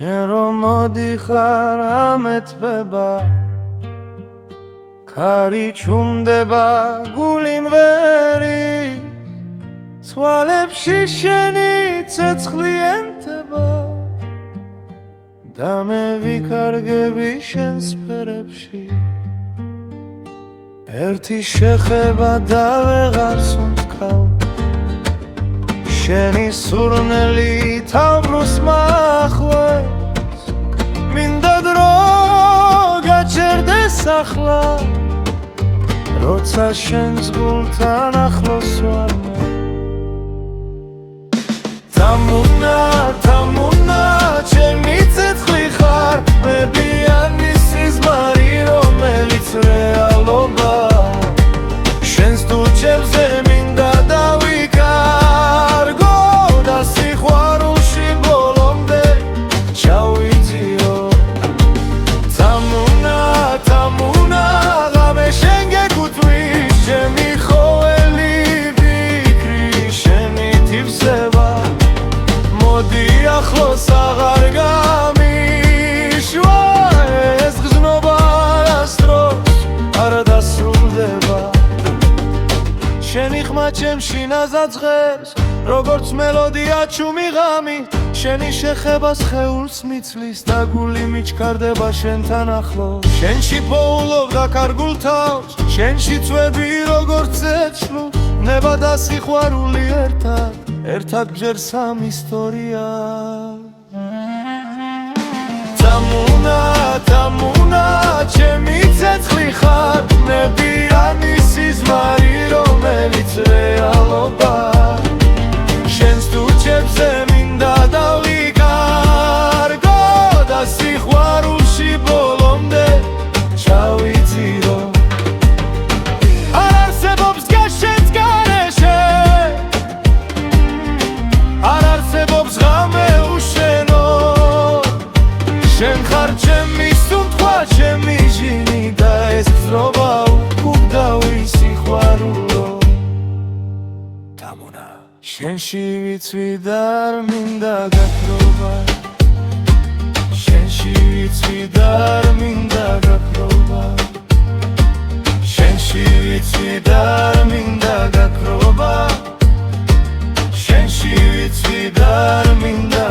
შენ რომ მოდიხარ ამეთბება ქარი ჩუმდება გულინ ვერი ცვალებში შენი ცეცხლი ენთება და მე ვიკარგები შენს ფერებში ერთი შეხება და ვეღარ სუნთქავ შენი სურნელი თავროს მახვევს მინდა დრო გაჩერდეს ახლა როცა შენს გულთან ახლოს ვარ თამუნა ჩემი ცეცხლი ხარ მებიანი სიზმარი რომელიც რეალობა შენს თუჩებზე მინდა დავიკარგო და სიყვარულში ბოლომდე ჩავიძიო თამუნა ღამე შენ გეკუთვნის ჩემი ხოველი ვიქრი შენი თივსება მოდი ახლოს აღარ გამიშვა ეს გზნობა ასდროს არ დასრულდება შენი ხმა ჩემში ნაზაძღებს როგორც მელოდია ჩუმი ღამი შენი შეხება სხეულს მიცლის და გული მიჩქარდება შენთან ახლოს შენში პოულობ და კარგულ თავს შენში წვები როგორც ეჩლოს ნება და სიყვარული ერთად ჯერ სამ ისტორია თამუნა ჩემი ცეცხლი ხარ ნებიანი სიზმარი რომელიც რეალობა შენს თუჩებზე მინდა დავიკარგო და სიყვარულში ბოლომდე ჩავიძირო არ არსებობს გაშენს გარეშე არ არსებობს ღამე უშენო შენ ხარ ჩემი სუნთქვა ჩემი ჟინი და ეს გზნობა უკუგდავი სიყვარულო თამუნა შენში ვიცვი და არ მინდა გაქრობა შენში ვიცვი და არ მინდა გაქრობა შენში ვიცვი და არ მინდა გაქრობა შენში ვიცვი და არ მინდა